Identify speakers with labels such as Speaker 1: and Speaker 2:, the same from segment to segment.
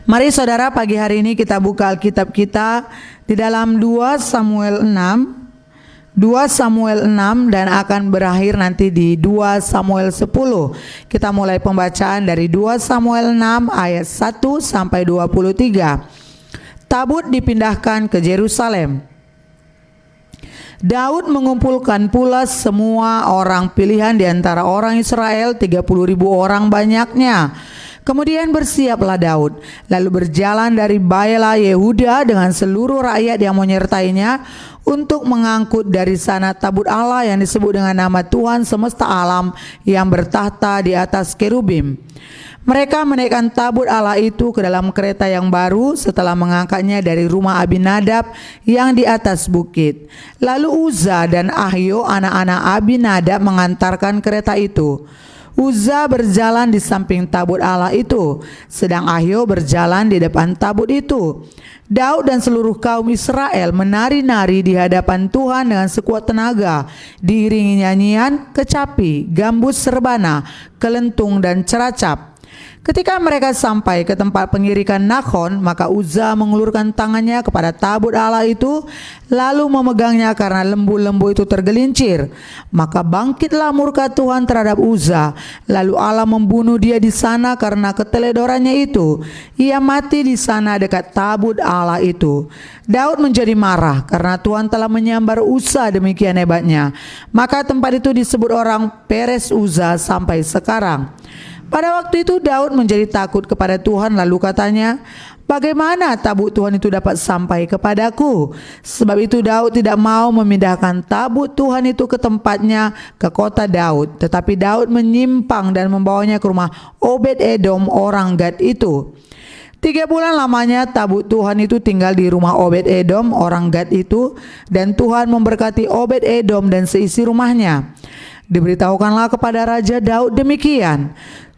Speaker 1: Mari saudara, pagi hari ini kita buka Alkitab kita di dalam 2 Samuel 6 dan akan berakhir nanti di 2 Samuel 10. Kita mulai pembacaan dari 2 Samuel 6 ayat 1 sampai 23. Tabut dipindahkan ke Yerusalem. Daud mengumpulkan pula semua orang pilihan di antara orang Israel, 30.000 orang banyaknya. Kemudian bersiaplah Daud, lalu berjalan dari Baala Yehuda dengan seluruh rakyat yang menyertainya untuk mengangkut dari sana tabut Allah yang disebut dengan nama Tuhan semesta alam yang bertahta di atas kerubim. Mereka menaikkan tabut Allah itu ke dalam kereta yang baru setelah mengangkatnya dari rumah Abinadab yang di atas bukit. Lalu Uzza dan Ahio anak-anak Abinadab mengantarkan kereta itu. Uzza berjalan di samping tabut Allah itu, sedang Ahio berjalan di depan tabut itu. Daud dan seluruh kaum Israel menari-nari di hadapan Tuhan dengan sekuat tenaga, diiringi nyanyian, kecapi, gambus serbana, kelentung dan ceracap. Ketika mereka sampai ke tempat pengirikan Nakhon, maka Uzza mengulurkan tangannya kepada tabut Allah itu, lalu memegangnya karena lembu-lembu itu tergelincir. Maka bangkitlah murka Tuhan terhadap Uzza, lalu Allah membunuh dia di sana karena keteledorannya itu. Ia mati di sana dekat tabut Allah itu. Daud menjadi marah karena Tuhan telah menyambar Uzza demikian hebatnya. Maka tempat itu disebut orang Peres Uzza sampai sekarang. Pada waktu itu Daud menjadi takut kepada Tuhan, lalu katanya, "Bagaimana tabut Tuhan itu dapat sampai kepadaku?" Sebab itu Daud tidak mau memindahkan tabut Tuhan itu ke tempatnya ke kota Daud, tetapi Daud menyimpang dan membawanya ke rumah Obed-Edom orang Gad itu. 3 bulan lamanya tabut Tuhan itu tinggal di rumah Obed-Edom orang Gad itu, dan Tuhan memberkati Obed-Edom dan seisi rumahnya. Diberitahukanlah kepada Raja Daud demikian,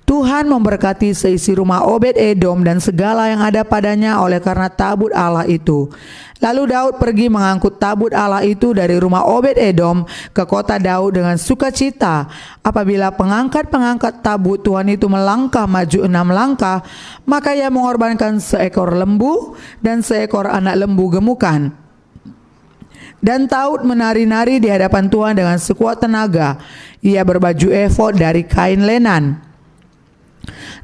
Speaker 1: Tuhan memberkati seisi rumah Obed-Edom dan segala yang ada padanya oleh karena tabut Allah itu. Lalu Daud pergi mengangkut tabut Allah itu dari rumah Obed-Edom ke kota Daud dengan sukacita. Apabila pengangkat-pengangkat tabut Tuhan itu melangkah maju 6 langkah, maka ia mengorbankan seekor lembu dan seekor anak lembu gemukan. Dan Daud menari-nari di hadapan Tuhan dengan sekuat tenaga. Ia berbaju efod dari kain lenan.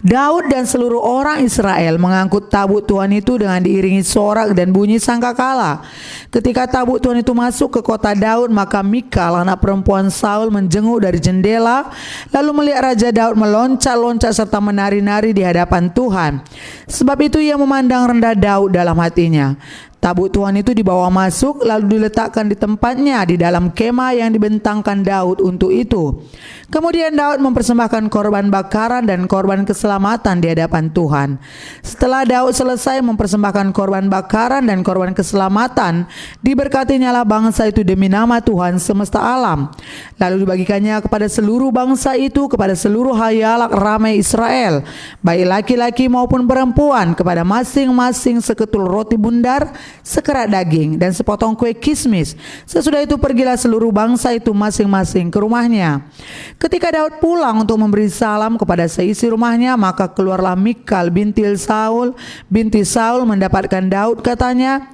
Speaker 1: Daud dan seluruh orang Israel mengangkut tabut Tuhan itu dengan diiringi sorak dan bunyi sangkakala. Ketika tabut Tuhan itu masuk ke kota Daud, maka Mikal anak perempuan Saul menjenguk dari jendela, lalu melihat Raja Daud meloncat-loncat serta menari-nari di hadapan Tuhan. Sebab itu ia memandang rendah Daud dalam hatinya. Tabut Tuhan itu dibawa masuk lalu diletakkan di tempatnya di dalam kemah yang dibentangkan Daud untuk itu. Kemudian Daud mempersembahkan korban bakaran dan korban keselamatan di hadapan Tuhan. Setelah Daud selesai mempersembahkan korban bakaran dan korban keselamatan, diberkatinyalah bangsa itu demi nama Tuhan semesta alam. Lalu dibagikannya kepada seluruh bangsa itu, kepada seluruh hayalak ramai Israel, baik laki-laki maupun perempuan, kepada masing-masing seketul roti bundar, sekerat daging, dan sepotong kue kismis. Sesudah itu pergilah seluruh bangsa itu masing-masing ke rumahnya. Ketika Daud pulang untuk memberi salam kepada seisi rumahnya, maka keluarlah Mikal binti Saul mendapatkan Daud, katanya,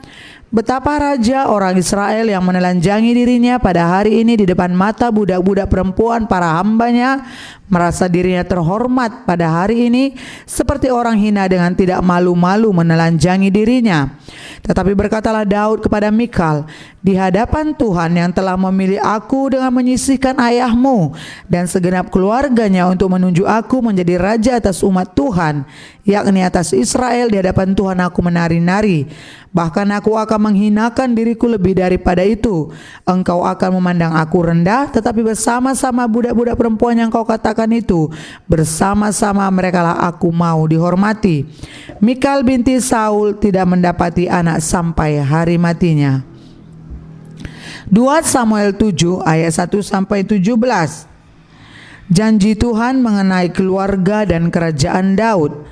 Speaker 1: "Betapa raja orang Israel yang menelanjangi dirinya pada hari ini di depan mata budak-budak perempuan para hambanya, merasa dirinya terhormat pada hari ini, seperti orang hina dengan tidak malu-malu menelanjangi dirinya." Tetapi berkatalah Daud kepada Mikal, "Di hadapan Tuhan yang telah memilih aku dengan menyisihkan ayahmu dan segenap keluarganya untuk menunjuk aku menjadi raja atas umat Tuhan, yakni atas Israel, di hadapan Tuhan aku menari-nari. Bahkan aku akan menghinakan diriku lebih daripada itu. Engkau akan memandang aku rendah, tetapi bersama-sama budak-budak perempuan yang kau katakan itu, bersama-sama merekalah aku mau dihormati." Mikal binti Saul tidak mendapati anak sampai hari matinya. 2 Samuel 7 ayat 1 sampai 17. Janji Tuhan mengenai keluarga dan kerajaan Daud.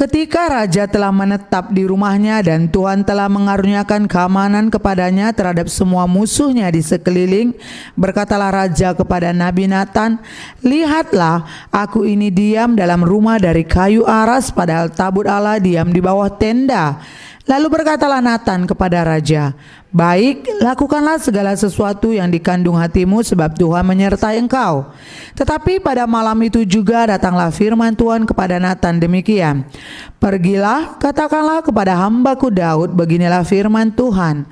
Speaker 1: Ketika raja telah menetap di rumahnya dan Tuhan telah mengaruniakan keamanan kepadanya terhadap semua musuhnya di sekeliling, berkatalah raja kepada Nabi Natan, "Lihatlah, aku ini diam dalam rumah dari kayu aras, padahal tabut Allah diam di bawah tenda." Lalu berkatalah Natan kepada raja, "Baik, lakukanlah segala sesuatu yang dikandung hatimu, sebab Tuhan menyertai engkau." Tetapi pada malam itu juga datanglah firman Tuhan kepada Natan demikian, "Pergilah, katakanlah kepada hambaku Daud, beginilah firman Tuhan,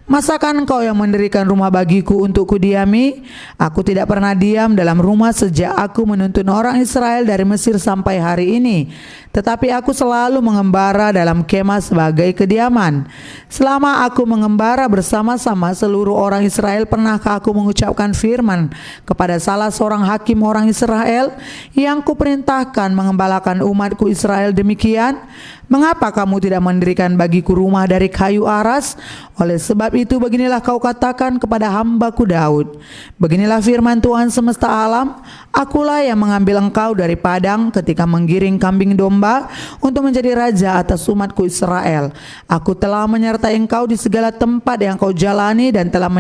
Speaker 1: masakan engkau yang mendirikan rumah bagiku untuk kudiami? Aku tidak pernah diam dalam rumah sejak aku menuntun orang Israel dari Mesir sampai hari ini. Tetapi aku selalu mengembara dalam kemah sebagai kediaman. Selama aku mengembara bersama-sama seluruh orang Israel, pernahkah aku mengucapkan firman kepada salah seorang hakim orang Israel yang kuperintahkan mengembalakan umatku Israel demikian? Mengapa kamu tidak mendirikan bagiku rumah dari kayu aras? Oleh sebab itu beginilah kau katakan kepada hambaku Daud, beginilah firman Tuhan semesta alam, akulah yang mengambil engkau dari padang ketika menggiring kambing domba untuk menjadi raja atas umatku Israel. Aku telah menyertai engkau di segala tempat yang kau jalani dan telah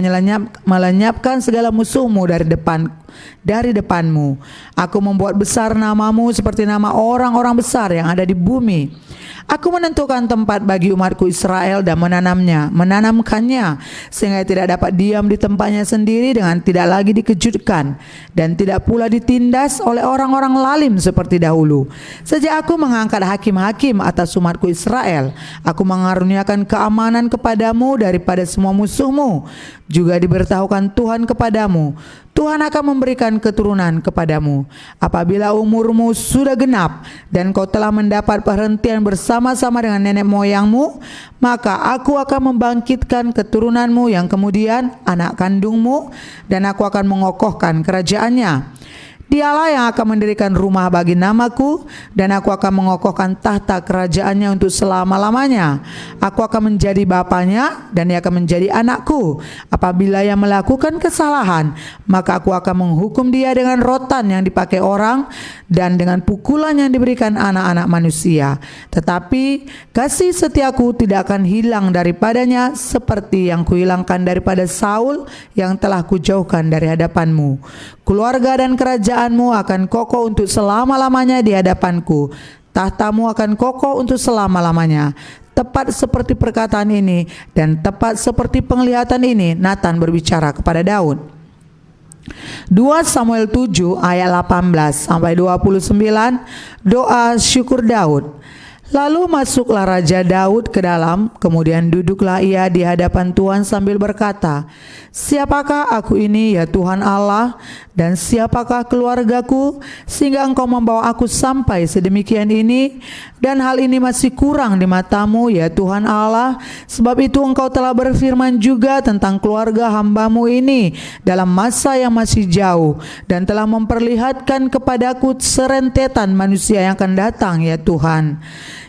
Speaker 1: melenyapkan segala musuhmu dari depanmu. Aku membuat besar namamu seperti nama orang-orang besar yang ada di bumi. Aku menentukan tempat bagi umatku Israel dan menanamkannya, sehingga tidak dapat diam di tempatnya sendiri dengan tidak lagi dikejutkan, dan tidak pula ditindas oleh orang-orang lalim seperti dahulu. Sejak aku mengangkat hakim-hakim atas umatku Israel, aku mengaruniakan keamanan kepadamu daripada semua musuhmu. Juga diberitahukan Tuhan kepadamu, Tuhan akan memberikan keturunan kepadamu. Apabila umurmu sudah genap dan kau telah mendapat perhentian bersama-sama dengan nenek moyangmu, maka aku akan membangkitkan keturunanmu yang kemudian anak kandungmu, dan aku akan mengokohkan kerajaannya. Dialah yang akan mendirikan rumah bagi namaku, dan aku akan mengokohkan tahta kerajaannya untuk selama-lamanya. Aku akan menjadi bapanya dan ia akan menjadi anakku. Apabila ia melakukan kesalahan, maka aku akan menghukum dia dengan rotan yang dipakai orang dan dengan pukulan yang diberikan anak-anak manusia. Tetapi kasih setiaku tidak akan hilang daripadanya, seperti yang kuhilangkan daripada Saul yang telah kujauhkan dari hadapanmu. Keluarga dan kerajaanmu akan kokoh untuk selama-lamanya di hadapanku. Tahtamu akan kokoh untuk selama-lamanya. Tepat seperti perkataan ini dan tepat seperti penglihatan ini, Natan berbicara kepada Daud. 2 Samuel 7 ayat 18 sampai 29, doa syukur Daud. Lalu masuklah Raja Daud ke dalam, kemudian duduklah ia di hadapan Tuhan sambil berkata, "Siapakah aku ini ya Tuhan Allah, dan siapakah keluargaku, sehingga engkau membawa aku sampai sedemikian ini, dan hal ini masih kurang di matamu ya Tuhan Allah. Sebab itu engkau telah berfirman juga tentang keluarga hambamu ini dalam masa yang masih jauh, dan telah memperlihatkan kepadaku serentetan manusia yang akan datang ya Tuhan.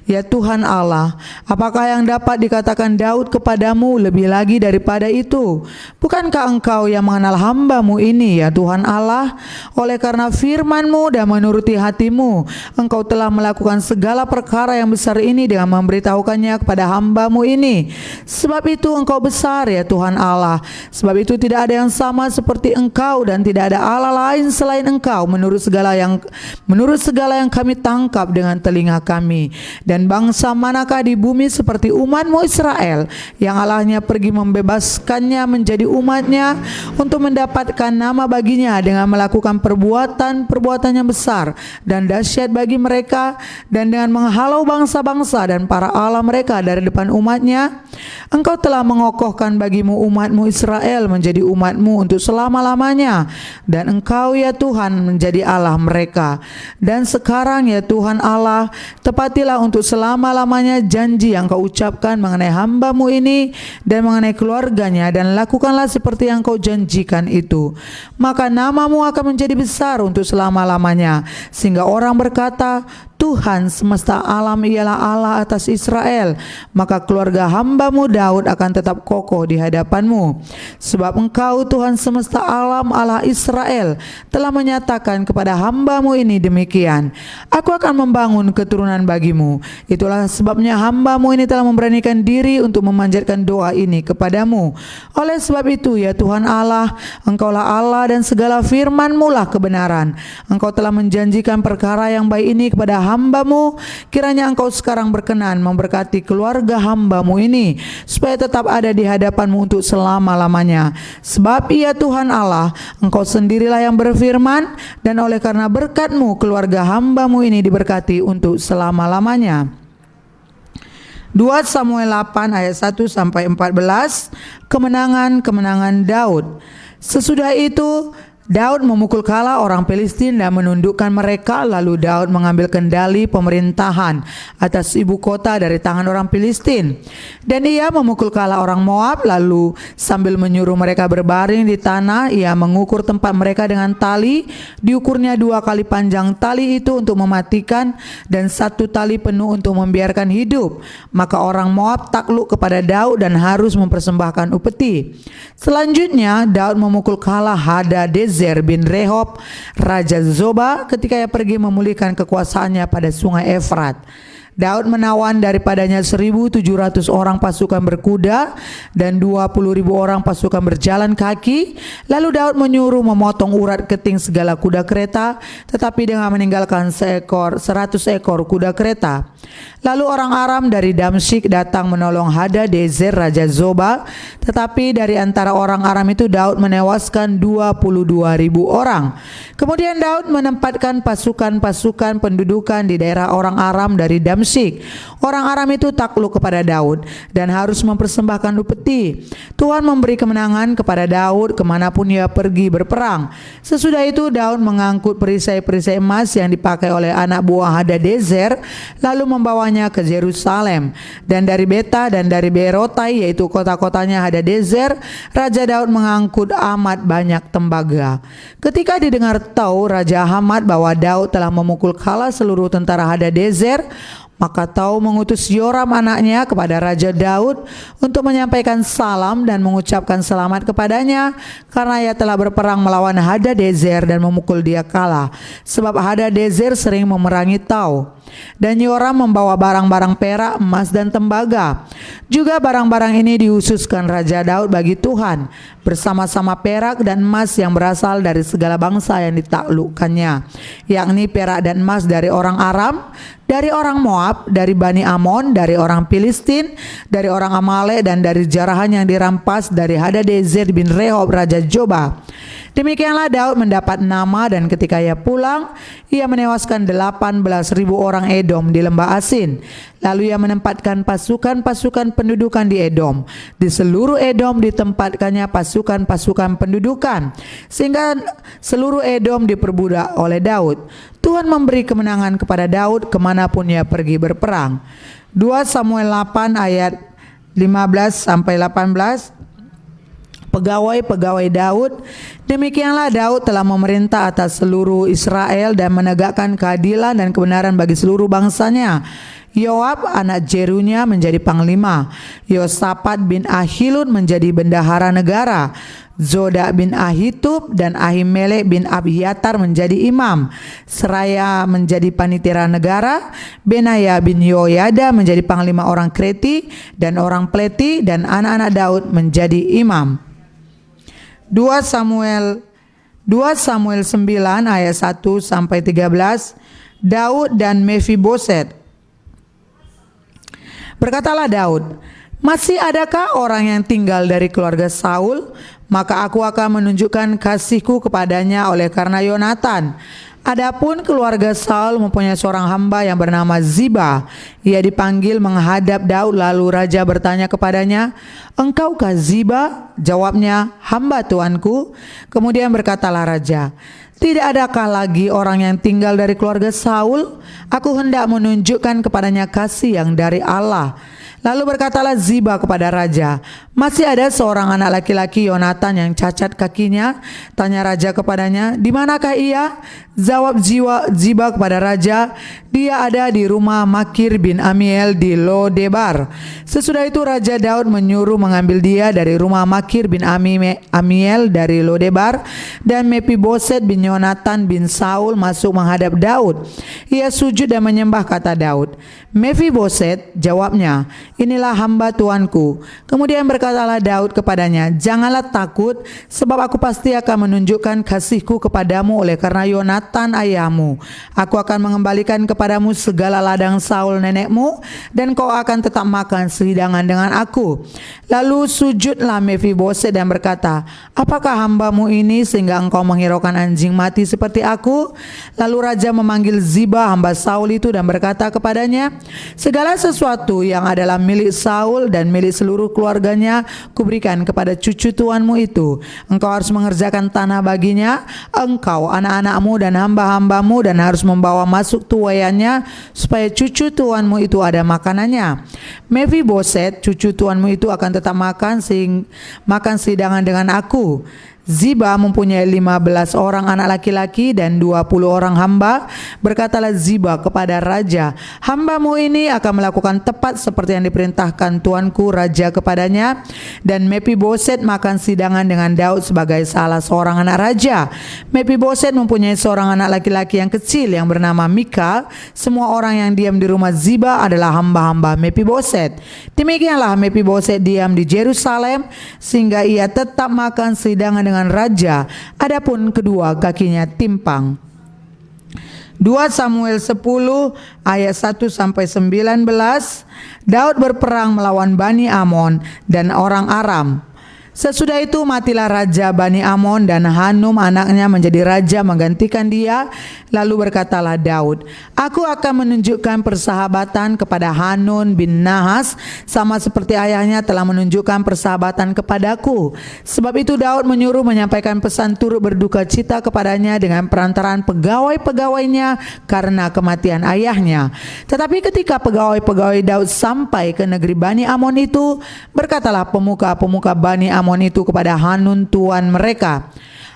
Speaker 1: Ya Tuhan Allah, apakah yang dapat dikatakan Daud kepadamu lebih lagi daripada itu? Bukankah engkau yang mengenal hambamu ini ya Tuhan Allah? Oleh karena firman-Mu dan menuruti hati-Mu, engkau telah melakukan segala perkara yang besar ini dengan memberitahukannya kepada hambamu ini. Sebab itu engkau besar ya Tuhan Allah. Sebab itu tidak ada yang sama seperti engkau, dan tidak ada Allah lain selain engkau menurut segala yang kami tangkap dengan telinga kami. Dan bangsa manakah di bumi seperti umat-Mu Israel, yang Allahnya pergi membebaskannya menjadi umat-Nya untuk mendapatkan nama baginya dengan melakukan perbuatan yang besar dan dahsyat bagi mereka, dan dengan menghalau bangsa-bangsa dan para Allah mereka dari depan umat-Nya. Engkau telah mengokohkan bagimu umat-Mu Israel menjadi umat-Mu untuk selama-lamanya, dan Engkau ya Tuhan menjadi Allah mereka. Dan sekarang ya Tuhan Allah, tepatilah untuk selama-lamanya janji yang Kau ucapkan mengenai hamba-Mu ini dan mengenai keluarganya, dan lakukanlah seperti yang Kau janjikan itu. Maka nama-Mu akan menjadi besar untuk selama-lamanya, sehingga orang berkata, Tuhan semesta alam ialah Allah atas Israel, maka keluarga hamba-Mu Daud akan tetap kokoh di hadapan-Mu. Sebab Engkau Tuhan semesta alam Allah Israel telah menyatakan kepada hamba-Mu ini demikian, aku akan membangun keturunan bagi-Mu. Itulah sebabnya hamba-Mu ini telah memberanikan diri untuk memanjatkan doa ini kepadamu. Oleh sebab itu ya Tuhan Allah, Engkaulah Allah dan segala firman-Mu lah kebenaran. Engkau telah menjanjikan perkara yang baik ini kepada hamba-Mu. Kiranya Engkau sekarang berkenan memberkati keluarga hamba-Mu ini, supaya tetap ada di hadapan-Mu untuk selama-lamanya. Sebab ya Tuhan Allah, Engkau sendirilah yang berfirman, dan oleh karena berkat-Mu keluarga hamba-Mu ini diberkati untuk selama-lamanya. 2 Samuel 8 ayat 1 sampai 14, kemenangan Daud. Sesudah itu Daud memukul kala orang Filistin dan menundukkan mereka. Lalu Daud mengambil kendali pemerintahan atas ibu kota dari tangan orang Filistin. Dan ia memukul kala orang Moab. Lalu sambil menyuruh mereka berbaring di tanah, ia mengukur tempat mereka dengan tali. Diukurnya 2 kali panjang tali itu untuk mematikan, dan 1 tali penuh untuk membiarkan hidup. Maka orang Moab takluk kepada Daud dan harus mempersembahkan upeti. Selanjutnya Daud memukul kala Hadadezer bin Rehob, Raja Zoba, ketika ia pergi memulihkan kekuasaannya pada sungai Efrat. Daud menawan daripadanya 1.700 orang pasukan berkuda dan 20.000 orang pasukan berjalan kaki. Lalu Daud menyuruh memotong urat keting segala kuda kereta, tetapi dengan meninggalkan 100 ekor kuda kereta. Lalu orang Aram dari Damsyik datang menolong Hadadezer Raja Zoba, tetapi dari antara orang Aram itu Daud menewaskan 22.000 orang. Kemudian Daud menempatkan pasukan-pasukan pendudukan di daerah orang Aram dari Damsyik. Orang Aram itu takluk kepada Daud dan harus mempersembahkan upeti. Tuhan memberi kemenangan kepada Daud kemanapun ia pergi berperang. Sesudah itu Daud mengangkut perisai-perisai emas yang dipakai oleh anak buah Hadadezer, lalu membawanya ke Yerusalem. Dan dari Beta dan dari Berotai, yaitu kota-kotanya Hadadezer, Raja Daud mengangkut amat banyak tembaga. Ketika didengar tahu Raja Hamat bahwa Daud telah memukul kala seluruh tentara Hadadezer, maka Tou mengutus Yoram anaknya kepada Raja Daud untuk menyampaikan salam dan mengucapkan selamat kepadanya, karena ia telah berperang melawan Hadadezer dan memukul dia kalah, sebab Hadadezer sering memerangi Tou. Dan Yoram membawa barang-barang perak, emas dan tembaga. Juga barang-barang ini dihususkan Raja Daud bagi Tuhan, bersama-sama perak dan emas yang berasal dari segala bangsa yang ditaklukkannya, yakni perak dan emas dari orang Aram, dari orang Moab, dari Bani Amon, dari orang Filistin, dari orang Amalek, dan dari jarahan yang dirampas dari Hadadezer bin Rehob Raja Zoba. Demikianlah Daud mendapat nama, dan ketika ia pulang, ia menewaskan 18.000 orang Edom di lembah Asin. Lalu ia menempatkan pasukan-pasukan pendudukan di Edom. Di seluruh Edom ditempatkannya pasukan-pasukan pendudukan, sehingga seluruh Edom diperbudak oleh Daud. Tuhan memberi kemenangan kepada Daud kemanapun ia pergi berperang. 2 Samuel 8 ayat 15-18. Pegawai-pegawai Daud. Demikianlah Daud telah memerintah atas seluruh Israel dan menegakkan keadilan dan kebenaran bagi seluruh bangsanya. Yoab anak Jerunya menjadi panglima, Yosafat bin Ahilud menjadi bendahara negara, Zoda bin Ahitub dan Ahimelek bin Abiatar menjadi imam, Seraya menjadi panitera negara, Benaya bin Yoyada menjadi panglima orang Kreti dan orang Pleti, dan anak-anak Daud menjadi imam. 2 Samuel 9 ayat 1-13. Daud dan Mefiboset. Berkatalah Daud, masih adakah orang yang tinggal dari keluarga Saul? Maka aku akan menunjukkan kasihku kepadanya oleh karena Yonatan. Adapun keluarga Saul mempunyai seorang hamba yang bernama Ziba. Ia dipanggil menghadap Daud, lalu raja bertanya kepadanya, "Engkaukah Ziba?" Jawabnya, "Hamba tuanku." Kemudian berkatalah raja, "Tidak adakah lagi orang yang tinggal dari keluarga Saul? Aku hendak menunjukkan kepadanya kasih yang dari Allah." Lalu berkatalah Ziba kepada raja, "Masih ada seorang anak laki-laki Yonatan yang cacat kakinya?" Tanya raja kepadanya, "Di manakah ia?" Jawab Ziba kepada raja, "Dia ada di rumah Makir bin Amiel di Lodebar." Sesudah itu Raja Daud menyuruh mengambil dia dari rumah Makir bin Amiel dari Lodebar, dan Mefiboset bin Yonatan bin Saul masuk menghadap Daud. Ia sujud dan menyembah, kata Daud. "Mefiboset," jawabnya, "inilah hamba tuanku." Kemudian berkatalah Daud kepadanya, "Janganlah takut, sebab aku pasti akan menunjukkan kasihku kepadamu oleh karena Yonatan ayahmu. Aku akan mengembalikan kepadamu segala ladang Saul nenekmu, dan kau akan tetap makan sehidangan dengan aku." Lalu sujudlah Mefiboset dan berkata, "Apakah hambamu ini sehingga engkau menghiraukan anjing mati seperti aku?" Lalu raja memanggil Ziba hamba Saul itu dan berkata kepadanya, "Segala sesuatu yang adalah milik Saul dan milik seluruh keluarganya kuberikan kepada cucu tuanmu itu. Engkau harus mengerjakan tanah baginya, engkau, anak-anakmu dan hamba-hambamu, dan harus membawa masuk tuaiannya supaya cucu tuanmu itu ada makanannya. Mefiboset, cucu tuanmu itu akan tetap makan sehidangan dengan aku." Ziba mempunyai 15 orang anak laki-laki dan 20 orang hamba. Berkatalah Ziba kepada raja, "Hambamu ini akan melakukan tepat seperti yang diperintahkan tuanku raja kepadanya." Dan Mefiboset makan sidangan dengan Daud sebagai salah seorang anak raja. Mefiboset mempunyai seorang anak laki-laki yang kecil yang bernama Mika. Semua orang yang diam di rumah Ziba adalah hamba-hamba Mefiboset. Demikianlah Mefiboset diam di Yerusalem sehingga ia tetap makan sidangan dengan raja, adapun kedua kakinya timpang. 2 Samuel 10 ayat 1 sampai 19. Daud berperang melawan Bani Amon dan orang Aram. Sesudah itu matilah raja Bani Amon, dan Hanum anaknya menjadi raja menggantikan dia. Lalu berkatalah Daud, "Aku akan menunjukkan persahabatan kepada Hanun bin Nahas, sama seperti ayahnya telah menunjukkan persahabatan kepadaku." Sebab itu Daud menyuruh menyampaikan pesan turut berduka cita kepadanya dengan perantaraan pegawai-pegawainya karena kematian ayahnya. Tetapi ketika pegawai-pegawai Daud sampai ke negeri Bani Amon itu, berkatalah pemuka-pemuka Bani Amon itu kepada Hanun tuan mereka,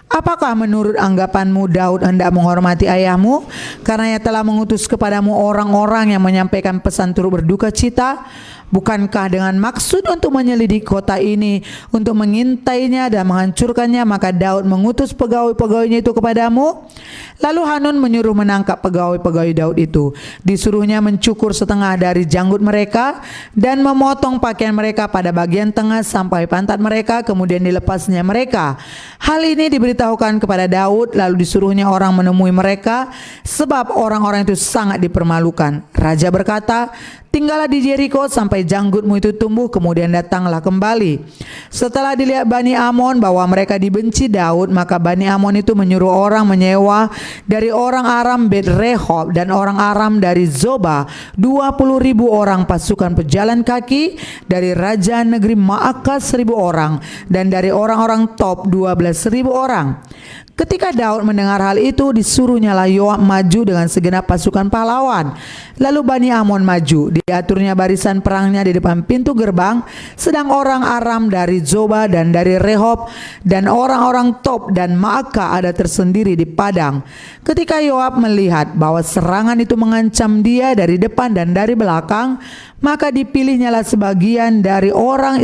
Speaker 1: "Apakah menurut anggapanmu Daud hendak menghormati ayahmu karena ia telah mengutus kepadamu orang-orang yang menyampaikan pesan turut berduka cita? Bukankah dengan maksud untuk menyelidik kota ini, untuk mengintainya dan menghancurkannya, maka Daud mengutus pegawai-pegawainya itu kepadamu?" Lalu Hanun menyuruh menangkap pegawai-pegawai Daud itu. Disuruhnya mencukur setengah dari janggut mereka dan memotong pakaian mereka pada bagian tengah sampai pantat mereka, kemudian dilepasnya mereka. Hal ini diberitahukan kepada Daud, lalu disuruhnya orang menemui mereka, sebab orang-orang itu sangat dipermalukan. Raja berkata, "Tinggallah di Jericho sampai janggutmu itu tumbuh, kemudian datanglah kembali." Setelah dilihat Bani Amon bahwa mereka dibenci Daud, maka Bani Amon itu menyuruh orang menyewa dari orang Aram Bet Rehob dan orang Aram dari Zoba 20.000 orang pasukan pejalan kaki, dari raja negeri Maakah 1.000 orang, dan dari orang-orang Top 12.000 orang. Ketika Daud mendengar hal itu, disuruhnyalah Yoab maju dengan segenap pasukan pahlawan. Lalu Bani Amon maju, diaturnya barisan perangnya di depan pintu gerbang, sedang orang Aram dari Zoba dan dari Rehob dan orang-orang Top dan Maakah ada tersendiri di padang. Ketika Yoab melihat bahwa serangan itu mengancam dia dari depan dan dari belakang, maka dipilihnyalah sebagian dari orang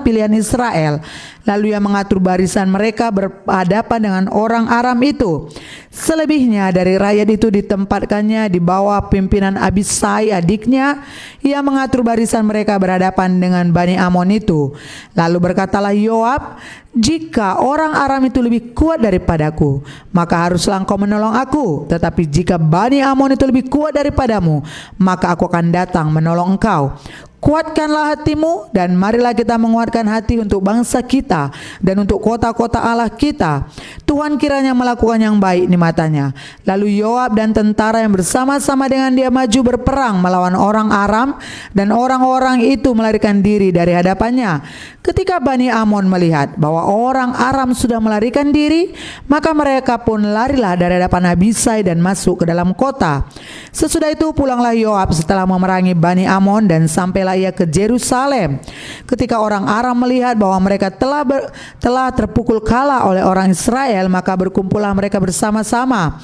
Speaker 1: pilihan Israel. Lalu ia mengatur barisan mereka berhadapan dengan orang Aram itu. Selebihnya dari rakyat itu ditempatkannya di bawah pimpinan Abisai adiknya. Ia mengatur barisan mereka berhadapan dengan Bani Amon itu. Lalu berkatalah Yoab, "Jika orang Aram itu lebih kuat daripadaku, maka haruslah engkau menolong aku. Tetapi jika Bani Amon itu lebih kuat daripadamu, maka aku akan datang menolong engkau. Kuatkanlah hatimu, dan marilah kita menguatkan hati untuk bangsa kita kita dan untuk kota-kota Allah kita. Tuhan kiranya melakukan yang baik di matanya." Lalu Yoab dan tentara yang bersama-sama dengan dia maju berperang melawan orang Aram, dan orang-orang itu melarikan diri dari hadapannya. Ketika Bani Amon melihat bahwa orang Aram sudah melarikan diri, maka mereka pun larilah dari hadapan Abisai dan masuk ke dalam kota. Sesudah itu pulanglah Yoab setelah memerangi Bani Amon, dan sampailah ia ke Yerusalem. Ketika orang Aram melihat bahwa mereka telah terpukul kalah oleh orang Israel, maka berkumpullah mereka bersama-sama.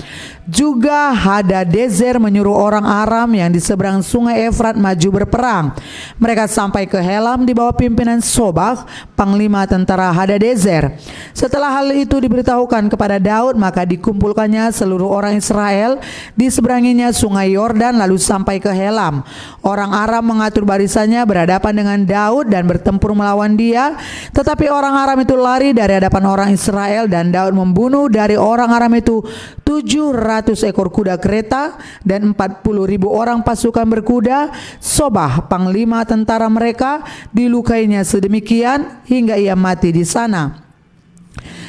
Speaker 1: Juga Hadadezer menyuruh orang Aram yang di seberang sungai Efrat maju berperang. Mereka sampai ke Helam di bawah pimpinan Sobah, panglima tentara Hadadezer. Setelah hal itu diberitahukan kepada Daud, maka dikumpulkannya seluruh orang Israel di seberanginya sungai Yordan, lalu sampai ke Helam. Orang Aram mengatur barisannya berhadapan dengan Daud dan bertempur melawan dia, tetapi orang Aram itu lari dari hadapan orang Israel, dan Daud membunuh dari orang Aram itu 700 ekor kuda kereta dan 40.000 orang pasukan berkuda. Sobah, panglima tentara mereka, dilukainya sedemikian hingga ia mati di sana.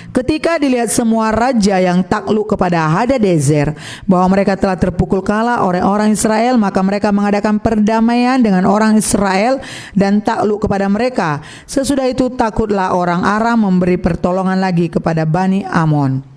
Speaker 1: Ketika dilihat semua raja yang takluk kepada Hadadezer bahwa mereka telah terpukul kalah oleh orang Israel, maka mereka mengadakan perdamaian dengan orang Israel dan takluk kepada mereka. Sesudah itu takutlah orang Aram memberi pertolongan lagi kepada Bani Amon.